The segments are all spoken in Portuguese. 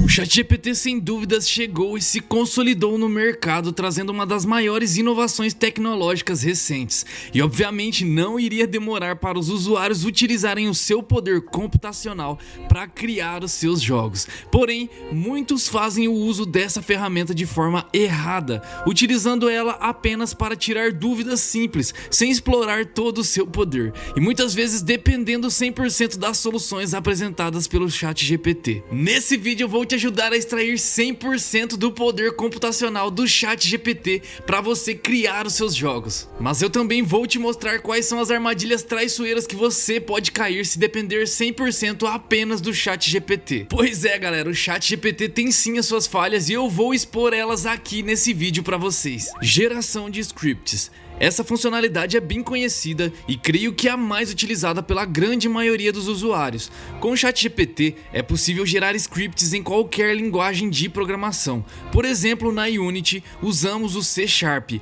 O ChatGPT sem dúvidas chegou e se consolidou no mercado, trazendo uma das maiores inovações tecnológicas recentes. E obviamente não iria demorar para os usuários utilizarem o seu poder computacional para criar os seus jogos. Porém, muitos fazem o uso dessa ferramenta de forma errada, utilizando ela apenas para tirar dúvidas simples, sem explorar todo o seu poder. E muitas vezes dependendo 100% das soluções apresentadas pelo ChatGPT. Nesse vídeo eu vou te ajudar a extrair 100% do poder computacional do ChatGPT para você criar os seus jogos. Mas eu também vou te mostrar quais são as armadilhas traiçoeiras que você pode cair se depender 100% apenas do ChatGPT. Pois é, galera, o ChatGPT tem sim as suas falhas e eu vou expor elas aqui nesse vídeo para vocês. Geração de scripts. Essa funcionalidade é bem conhecida e creio que é a mais utilizada pela grande maioria dos usuários. Com o ChatGPT é possível gerar scripts em qualquer linguagem de programação. Por exemplo, na Unity usamos o C#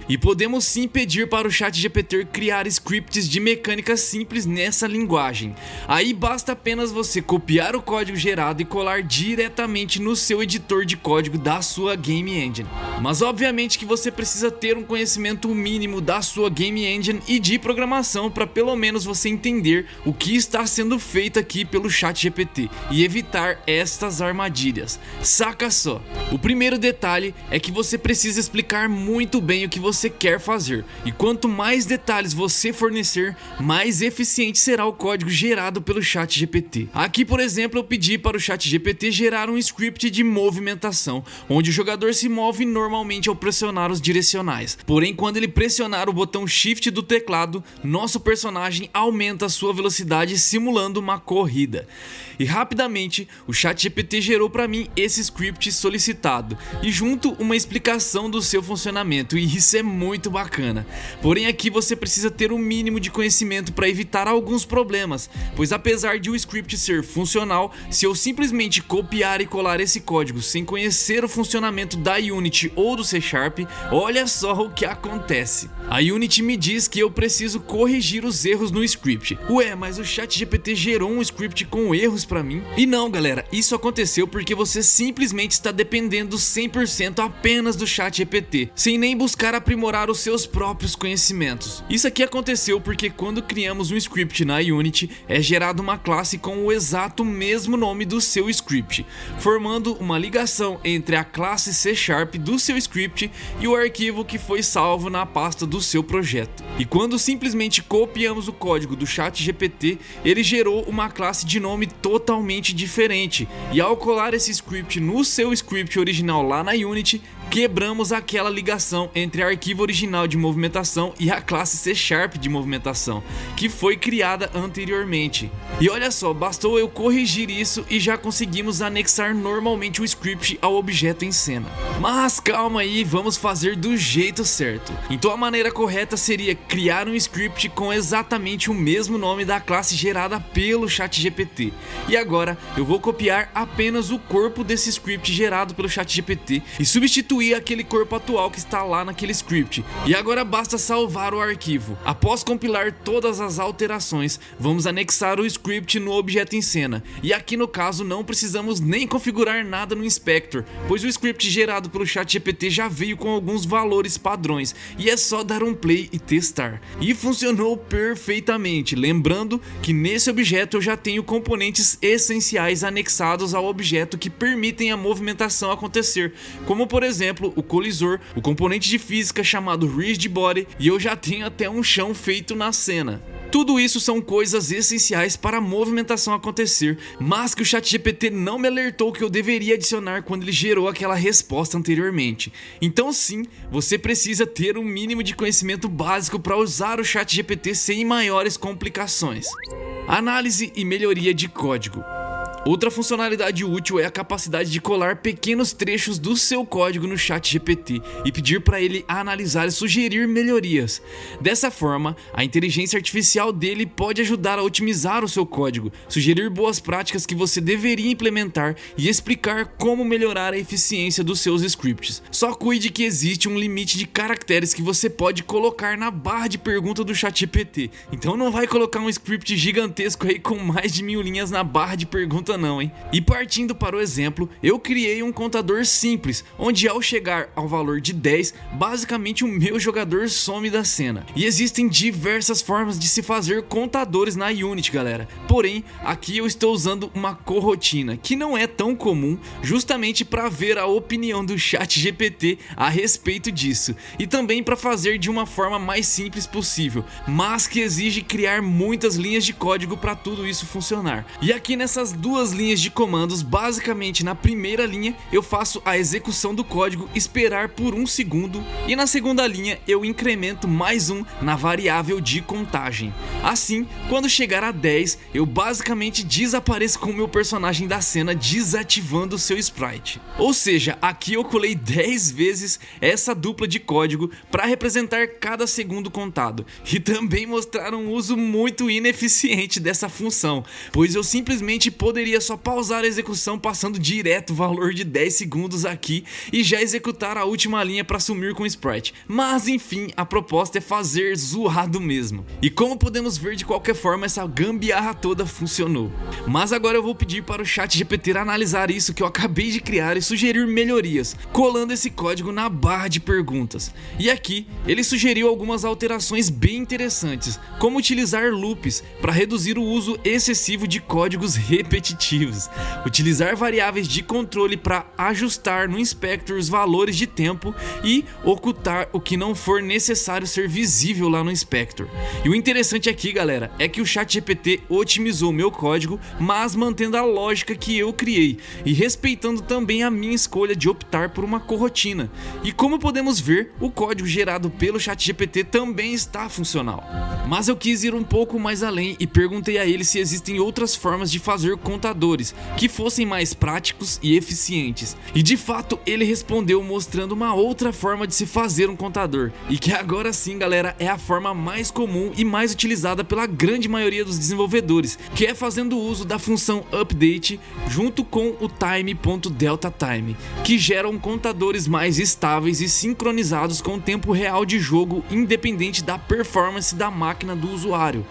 e podemos sim pedir para o ChatGPT criar scripts de mecânica simples nessa linguagem. Aí basta apenas você copiar o código gerado e colar diretamente no seu editor de código da sua Game Engine. Mas obviamente que você precisa ter um conhecimento mínimo da sua Game Engine e de programação para pelo menos você entender o que está sendo feito aqui pelo ChatGPT e evitar estas armadilhas. Saca só! O primeiro detalhe é que você precisa explicar muito bem o que você quer fazer, e quanto mais detalhes você fornecer, mais eficiente será o código gerado pelo ChatGPT. Aqui, por exemplo, eu pedi para o ChatGPT gerar um script de movimentação, onde o jogador se move normalmente ao pressionar os direcionais. Porém, quando ele pressionar o botão Shift do teclado, nosso personagem aumenta a sua velocidade simulando uma corrida. E rapidamente o ChatGPT gerou para mim esse script solicitado e junto uma explicação do seu funcionamento, e isso é muito bacana. Porém aqui você precisa ter um mínimo de conhecimento para evitar alguns problemas, pois apesar de o script ser funcional, se eu simplesmente copiar e colar esse código sem conhecer o funcionamento da Unity ou do C#, olha só o que acontece. A Unity me diz que eu preciso corrigir os erros no script. Ué, mas o ChatGPT gerou um script com erros pra mim? E não, galera, isso aconteceu porque você simplesmente está dependendo 100% apenas do ChatGPT, sem nem buscar aprimorar os seus próprios conhecimentos. Isso aqui aconteceu porque quando criamos um script na Unity, é gerada uma classe com o exato mesmo nome do seu script, formando uma ligação entre a classe C# do seu script e o arquivo que foi salvo na pasta do seu projeto. E quando simplesmente copiamos o código do ChatGPT, ele gerou uma classe de nome totalmente diferente, e ao colar esse script no seu script original lá na Unity, quebramos aquela ligação entre o arquivo original de movimentação e a classe C# de movimentação, que foi criada anteriormente. E olha só, bastou eu corrigir isso e já conseguimos anexar normalmente o script ao objeto em cena. Mas calma aí, vamos fazer do jeito certo. Então a maneira correta seria criar um script com exatamente o mesmo nome da classe gerada pelo ChatGPT. E agora eu vou copiar apenas o corpo desse script gerado pelo ChatGPT e substituir aquele corpo atual que está lá naquele script. E agora basta salvar o arquivo. Após compilar todas as alterações, vamos anexar o script no objeto em cena. E aqui no caso não precisamos nem configurar nada no Inspector, pois o script gerado pelo ChatGPT já veio com alguns valores padrões e é só dar um play e testar. E funcionou perfeitamente, lembrando que nesse objeto eu já tenho componentes essenciais anexados ao objeto que permitem a movimentação acontecer, como por exemplo o colisor, o componente de física chamado Rigid Body, e eu já tenho até um chão feito na cena. Tudo isso são coisas essenciais para a movimentação acontecer, mas que o ChatGPT não me alertou que eu deveria adicionar quando ele gerou aquela resposta anteriormente. Então sim, você precisa ter um mínimo de conhecimento básico para usar o ChatGPT sem maiores complicações. Análise e melhoria de código. Outra funcionalidade útil é a capacidade de colar pequenos trechos do seu código no ChatGPT e pedir para ele analisar e sugerir melhorias. Dessa forma, a inteligência artificial dele pode ajudar a otimizar o seu código, sugerir boas práticas que você deveria implementar e explicar como melhorar a eficiência dos seus scripts. Só cuide que existe um limite de caracteres que você pode colocar na barra de pergunta do ChatGPT. Então não vai colocar um script gigantesco aí com mais de 1000 linhas na barra de pergunta assusta não, hein? E partindo para o exemplo, eu criei um contador simples, onde ao chegar ao valor de 10, basicamente o meu jogador some da cena. E existem diversas formas de se fazer contadores na Unity, galera. Porém, aqui eu estou usando uma corrotina, que não é tão comum, justamente para ver a opinião do ChatGPT a respeito disso. E também para fazer de uma forma mais simples possível, mas que exige criar muitas linhas de código para tudo isso funcionar. E aqui nessas duas linhas de comandos, basicamente na primeira linha eu faço a execução do código, esperar por 1 segundo, e na segunda linha eu incremento mais 1 na variável de contagem. Assim, quando chegar a 10, eu basicamente desapareço com o meu personagem da cena, desativando o seu sprite. Ou seja, aqui eu colei 10 vezes essa dupla de código para representar cada segundo contado, e também mostrar um uso muito ineficiente dessa função, pois eu simplesmente poderia só pausar a execução passando direto o valor de 10 segundos aqui e já executar a última linha para sumir com o sprite. Mas enfim, a proposta é fazer zoado mesmo. E como podemos ver, de qualquer forma essa gambiarra toda funcionou. Mas agora eu vou pedir para o ChatGPT analisar isso que eu acabei de criar e sugerir melhorias, colando esse código na barra de perguntas. E aqui ele sugeriu algumas alterações bem interessantes, como utilizar loops para reduzir o uso excessivo de códigos repetitivos, utilizar variáveis de controle para ajustar no inspector os valores de tempo e ocultar o que não for necessário ser visível lá no inspector. E o interessante aqui, galera, é que o ChatGPT otimizou meu código, mas mantendo a lógica que eu criei e respeitando também a minha escolha de optar por uma corrotina. E como podemos ver, o código gerado pelo ChatGPT também está funcional. Mas eu quis ir um pouco mais além e perguntei a ele se existem outras formas de fazer contadores que fossem mais práticos e eficientes. E de fato ele respondeu mostrando uma outra forma de se fazer um contador, e que agora sim, galera, é a forma mais comum e mais utilizada pela grande maioria dos desenvolvedores, que é fazendo uso da função update junto com o time.deltaTime, que geram contadores mais estáveis e sincronizados com o tempo real de jogo, independente da performance da máquina do usuário.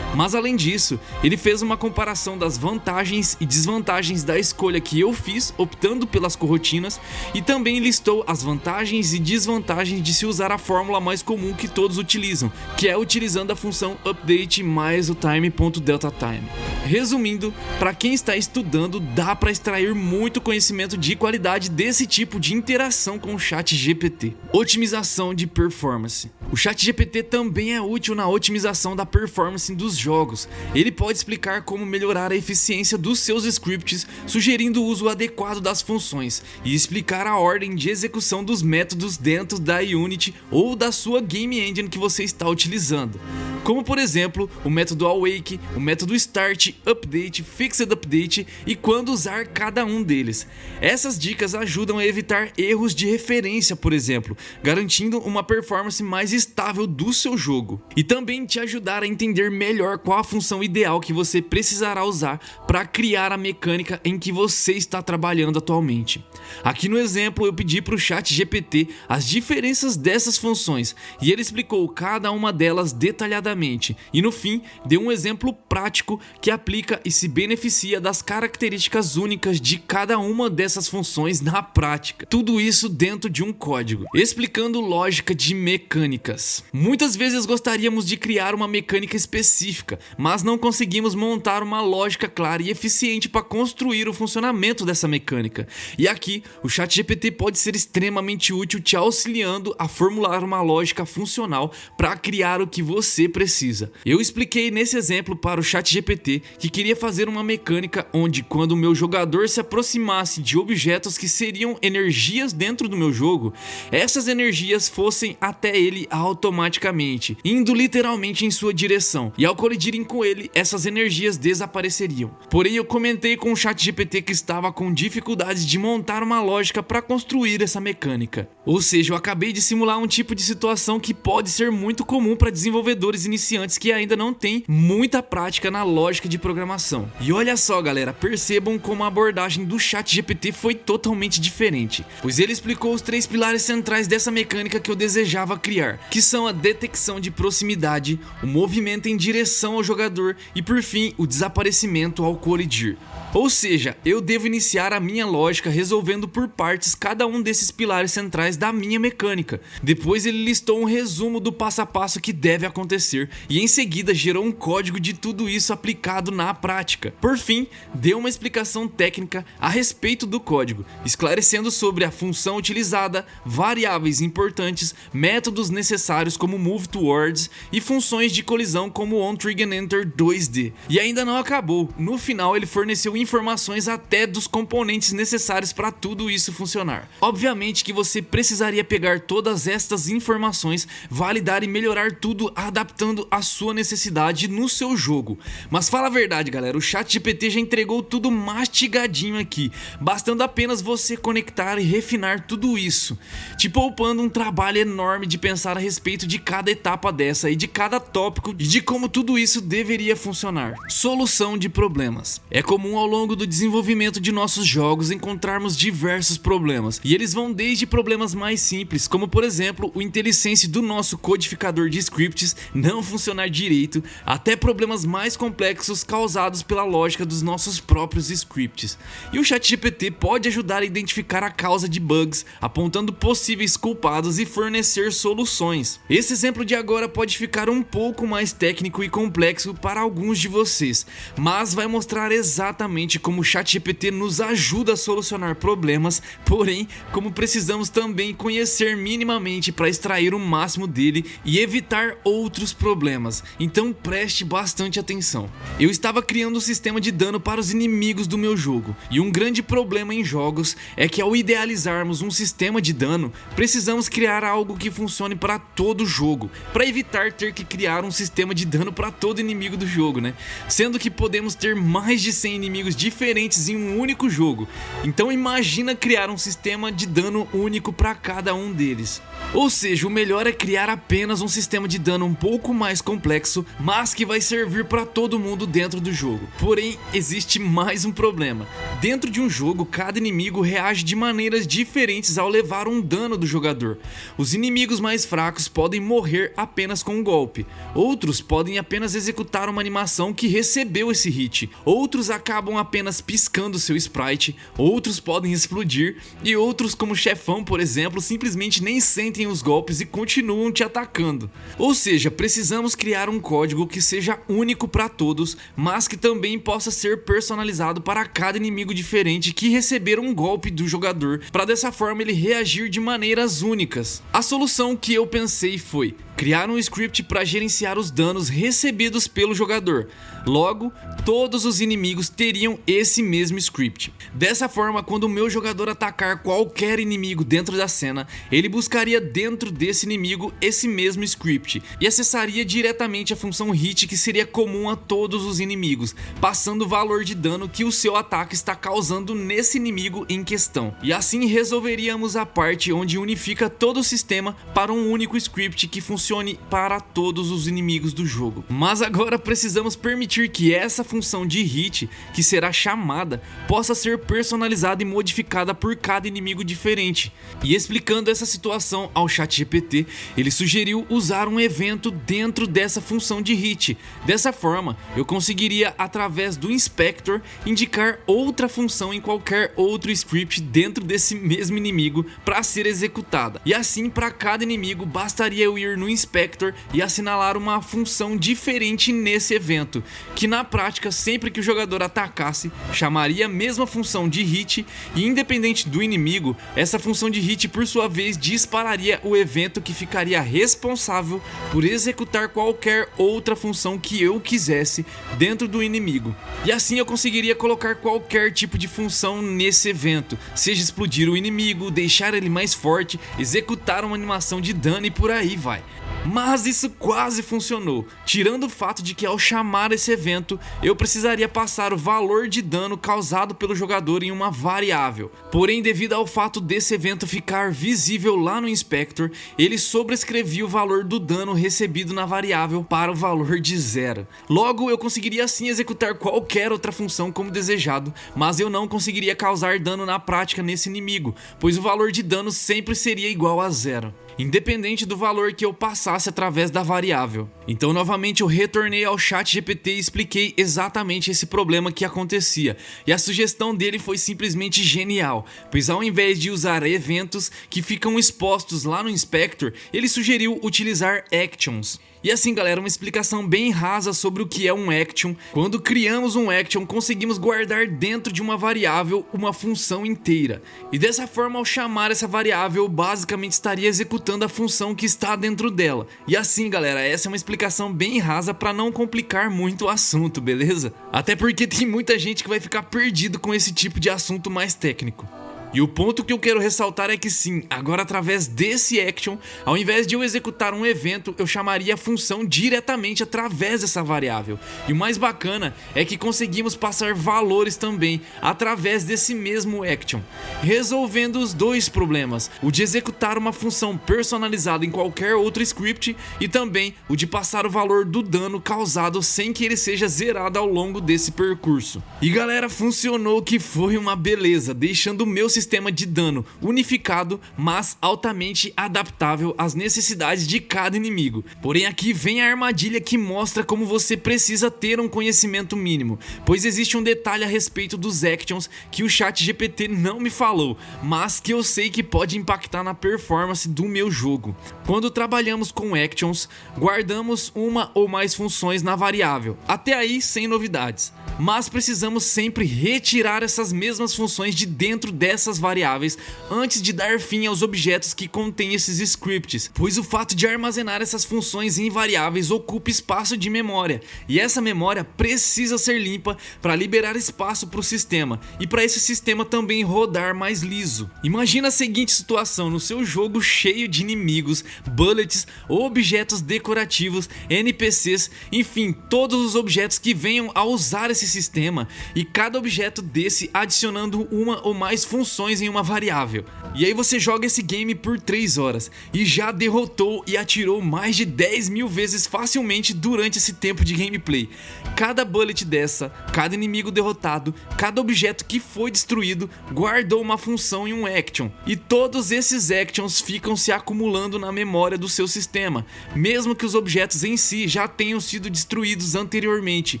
Mas além disso, ele fez uma comparação das vantagens e desvantagens da escolha que eu fiz optando pelas corrotinas, e também listou as vantagens e desvantagens de se usar a fórmula mais comum que todos utilizam, que é utilizando a função update mais o time.deltaTime. Resumindo, para quem está estudando, dá para extrair muito conhecimento de qualidade desse tipo de interação com o ChatGPT. Otimização de performance. O ChatGPT também é útil na otimização da performance dos jogos. Ele pode explicar como melhorar a eficiência dos seus scripts, sugerindo o uso adequado das funções, e explicar a ordem de execução dos métodos dentro da Unity ou da sua Game Engine que você está utilizando, como por exemplo o método awake, o método start, update, fixed update e quando usar cada um deles. Essas dicas ajudam a evitar erros de referência, por exemplo, garantindo uma performance mais estável do seu jogo, e também te ajudar a entender melhor qual a função ideal que você precisará usar para criar a mecânica em que você está trabalhando atualmente. Aqui no exemplo eu pedi para o ChatGPT as diferenças dessas funções e ele explicou cada uma delas detalhadamente, e no fim deu um exemplo prático que aplica e se beneficia das características únicas de cada uma dessas funções na prática. Tudo isso dentro de um código, explicando lógica de mecânicas. Muitas vezes gostaríamos de criar uma mecânica específica, mas não conseguimos montar uma lógica clara e eficiente para construir o funcionamento dessa mecânica. E aqui o ChatGPT pode ser extremamente útil, te auxiliando a formular uma lógica funcional para criar o que você precisa. Eu expliquei nesse exemplo para o ChatGPT que queria fazer uma mecânica onde, quando o meu jogador se aproximasse de objetos que seriam energias dentro do meu jogo, essas energias fossem até ele automaticamente, indo literalmente em sua direção, e ao colidirem com ele, essas energias desapareceriam. Porém, eu comentei com o ChatGPT que estava com dificuldades de montar uma lógica para construir essa mecânica. Ou seja, eu acabei de simular um tipo de situação que pode ser muito comum para desenvolvedores iniciantes que ainda não têm muita prática na lógica de programação. E olha só, galera, percebam como a abordagem do ChatGPT foi totalmente diferente, pois ele explicou os 3 pilares centrais dessa mecânica que eu desejava criar, que são a detecção de proximidade, o movimento em direção proteção ao jogador e por fim o desaparecimento ao colidir. Ou seja, eu devo iniciar a minha lógica resolvendo por partes cada um desses pilares centrais da minha mecânica. Depois ele listou um resumo do passo a passo que deve acontecer e em seguida gerou um código de tudo isso aplicado na prática. Por fim, deu uma explicação técnica a respeito do código, esclarecendo sobre a função utilizada, variáveis importantes, métodos necessários como Move Towards e funções de colisão como On Trigger Enter 2D. E ainda não acabou, no final ele forneceu informações até dos componentes necessários para tudo isso funcionar. Obviamente que você precisaria pegar todas estas informações, validar e melhorar tudo adaptando a sua necessidade no seu jogo. Mas fala a verdade galera, o ChatGPT já entregou tudo mastigadinho aqui, bastando apenas você conectar e refinar tudo isso, te poupando um trabalho enorme de pensar a respeito de cada etapa dessa e de cada tópico e de como tudo isso deveria funcionar. Solução de problemas. É comum ao longo do desenvolvimento de nossos jogos encontrarmos diversos problemas, e eles vão desde problemas mais simples, como por exemplo o IntelliSense do nosso codificador de scripts não funcionar direito, até problemas mais complexos causados pela lógica dos nossos próprios scripts. E o ChatGPT pode ajudar a identificar a causa de bugs, apontando possíveis culpados e fornecer soluções. Esse exemplo de agora pode ficar um pouco mais técnico e complexo para alguns de vocês, mas vai mostrar exatamente como o ChatGPT nos ajuda a solucionar problemas, porém, como precisamos também conhecer minimamente para extrair o máximo dele e evitar outros problemas. Então preste bastante atenção. Eu estava criando um sistema de dano para os inimigos do meu jogo, e um grande problema em jogos é que ao idealizarmos um sistema de dano, precisamos criar algo que funcione para todo o jogo, para evitar ter que criar um sistema de dano para todo inimigo do jogo, né? Sendo que podemos ter mais de 100 inimigos diferentes em um único jogo, então imagina criar um sistema de dano único para cada um deles. Ou seja, o melhor é criar apenas um sistema de dano um pouco mais complexo, mas que vai servir para todo mundo dentro do jogo. Porém, existe mais um problema. Dentro de um jogo, cada inimigo reage de maneiras diferentes ao levar um dano do jogador. Os inimigos mais fracos podem morrer apenas com um golpe, outros podem apenas executar uma animação que recebeu esse hit, outros acabam apenas piscando seu sprite, outros podem explodir e outros, como o chefão por exemplo, simplesmente nem sentem os golpes e continuam te atacando. Ou seja, precisamos criar um código que seja único para todos, mas que também possa ser personalizado para cada inimigo diferente que receber um golpe do jogador, para dessa forma ele reagir de maneiras únicas. A solução que eu pensei foi criar um script para gerenciar os danos recebidos pelo jogador. Logo, todos os inimigos teriam esse mesmo script. Dessa forma, quando o meu jogador atacar qualquer inimigo dentro da cena, ele buscaria dentro desse inimigo esse mesmo script e acessaria diretamente a função hit, que seria comum a todos os inimigos, passando o valor de dano que o seu ataque está causando nesse inimigo em questão. E assim resolveríamos a parte onde unifica todo o sistema para um único script que funcione para todos os inimigos do jogo. Mas agora precisamos permitir que essa função de hit, que será chamada, possa ser personalizada e modificada por cada inimigo diferente. E explicando essa situação ao ChatGPT, ele sugeriu usar um evento dentro dessa função de hit. Dessa forma, eu conseguiria, através do Inspector, indicar outra função em qualquer outro script dentro desse mesmo inimigo para ser executada. E assim, para cada inimigo, bastaria eu ir no Inspector e assinalar uma função diferente nesse evento, que na prática, sempre que o jogador atacasse, chamaria a mesma função de hit, e independente do inimigo, essa função de hit por sua vez dispararia o evento que ficaria responsável por executar qualquer outra função que eu quisesse dentro do inimigo. E assim eu conseguiria colocar qualquer tipo de função nesse evento, seja explodir o inimigo, deixar ele mais forte, executar uma animação de dano e por aí vai. Mas isso quase funcionou, tirando o fato de que ao chamar esse evento, eu precisaria passar o valor de dano causado pelo jogador em uma variável. Porém, devido ao fato desse evento ficar visível lá no Inspector, ele sobrescrevia o valor do dano recebido na variável para o valor de 0. Logo, eu conseguiria assim executar qualquer outra função como desejado, mas eu não conseguiria causar dano na prática nesse inimigo, pois o valor de dano sempre seria igual a 0. independente do valor que eu passasse através da variável. Então novamente eu retornei ao ChatGPT e expliquei exatamente esse problema que acontecia, e a sugestão dele foi simplesmente genial, pois ao invés de usar eventos que ficam expostos lá no Inspector, ele sugeriu utilizar actions. E assim galera, uma explicação bem rasa sobre o que é um action. Quando criamos um action, conseguimos guardar dentro de uma variável uma função inteira. E dessa forma, ao chamar essa variável, eu basicamente estaria executando a função que está dentro dela. E assim galera, essa é uma explicação bem rasa para não complicar muito o assunto, beleza? Até porque tem muita gente que vai ficar perdido com esse tipo de assunto mais técnico. E o ponto que eu quero ressaltar é que sim, agora através desse action, ao invés de eu executar um evento, eu chamaria a função diretamente através dessa variável. E o mais bacana é que conseguimos passar valores também através desse mesmo action, resolvendo os dois problemas, o de executar uma função personalizada em qualquer outro script e também o de passar o valor do dano causado sem que ele seja zerado ao longo desse percurso. E galera, funcionou que foi uma beleza, deixando o meu sistema de dano unificado, mas altamente adaptável às necessidades de cada inimigo. Porém aqui vem a armadilha que mostra como você precisa ter um conhecimento mínimo, pois existe um detalhe a respeito dos actions que o ChatGPT não me falou, mas que eu sei que pode impactar na performance do meu jogo. Quando trabalhamos com actions, guardamos uma ou mais funções na variável, até aí sem novidades. Mas precisamos sempre retirar essas mesmas funções de dentro dessas variáveis antes de dar fim aos objetos que contêm esses scripts, pois o fato de armazenar essas funções em variáveis ocupa espaço de memória, e essa memória precisa ser limpa para liberar espaço para o sistema e para esse sistema também rodar mais liso. Imagina a seguinte situação no seu jogo cheio de inimigos, bullets, objetos decorativos, NPCs, enfim, todos os objetos que venham a usar esse sistema, e cada objeto desse adicionando uma ou mais funções em uma variável. E aí você joga esse game por 3 horas e já derrotou e atirou mais de 10.000 vezes facilmente durante esse tempo de gameplay. Cada bullet dessa, cada inimigo derrotado, cada objeto que foi destruído guardou uma função em um action, e todos esses actions ficam se acumulando na memória do seu sistema, mesmo que os objetos em si já tenham sido destruídos anteriormente,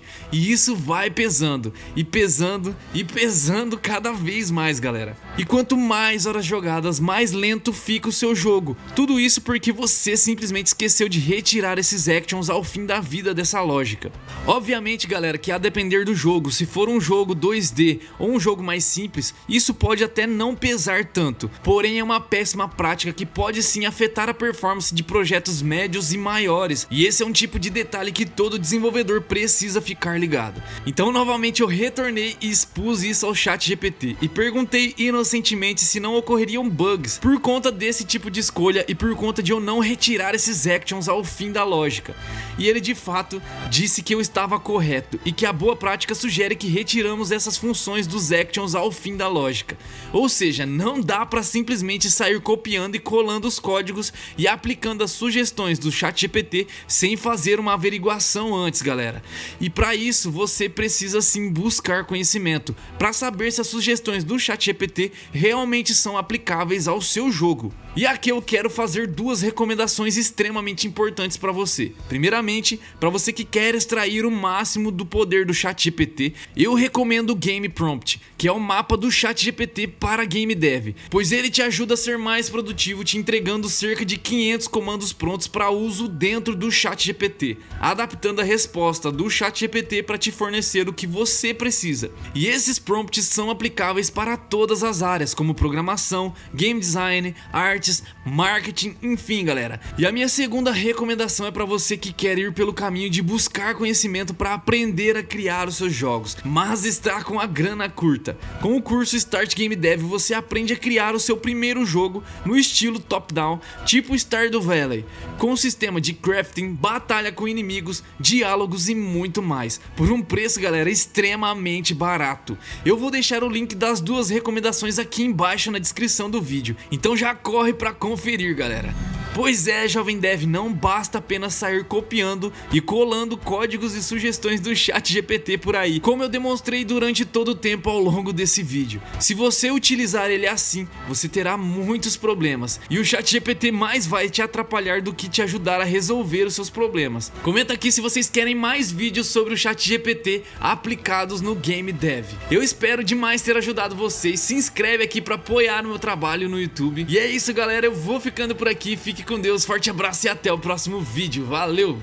e isso vai pesando e pesando e pesando cada vez mais galera. E quanto mais horas jogadas, mais lento fica o seu jogo. Tudo isso porque você simplesmente esqueceu de retirar esses actions ao fim da vida dessa lógica. Obviamente galera, que a depender do jogo, se for um jogo 2D ou um jogo mais simples, isso pode até não pesar tanto, porém é uma péssima prática que pode sim afetar a performance de projetos médios e maiores, e esse é um tipo de detalhe que todo desenvolvedor precisa ficar ligado. Então novamente eu retornei e expus isso ao ChatGPT e perguntei inocentemente se não ocorreriam bugs por conta desse tipo de escolha e por conta de eu não retirar esses actions ao fim da lógica. E ele de fato disse que eu estava correto e que a boa prática sugere que retiramos essas funções dos actions ao fim da lógica. Ou seja, não dá para simplesmente sair copiando e colando os códigos e aplicando as sugestões do ChatGPT sem fazer uma averiguação antes, galera. E para isso você precisa sim buscar conhecimento para saber se as sugestões do ChatGPT realmente são aplicáveis ao seu jogo. E aqui eu quero fazer duas recomendações extremamente importantes para você. Primeiramente, para você que quer extrair o máximo do poder do ChatGPT, eu recomendo o Game Prompt, que é o mapa do ChatGPT para game dev, pois ele te ajuda a ser mais produtivo, te entregando cerca de 500 comandos prontos para uso dentro do ChatGPT, adaptando a resposta do ChatGPT para te fornecer o que você precisa. E esses prompts são aplicáveis para todas as áreas, como programação, game design, artes, marketing, enfim galera. E a minha segunda recomendação é para você que quer ir pelo caminho de buscar conhecimento para aprender a criar os seus jogos, mas está com a grana curta. Com o curso Start Game Dev você aprende a criar o seu primeiro jogo no estilo top-down, tipo Stardew Valley, com um sistema de crafting, batalha com inimigos, diálogos e muito mais, por um preço galera extremamente barato. Eu vou deixar o link das duas recomendações aqui embaixo na descrição do vídeo, então já corre para conferir galera. Pois é, jovem dev, não basta apenas sair copiando e colando códigos e sugestões do ChatGPT por aí, como eu demonstrei durante todo o tempo ao longo desse vídeo. Se você utilizar ele assim, você terá muitos problemas e o ChatGPT mais vai te atrapalhar do que te ajudar a resolver os seus problemas. Comenta aqui se vocês querem mais vídeos sobre o ChatGPT aplicados no game dev. Eu espero demais ter ajudado vocês. Se inscreve aqui para apoiar o meu trabalho no YouTube. E é isso, galera, eu vou ficando por aqui. Fique com Deus, forte abraço e até o próximo vídeo. Valeu!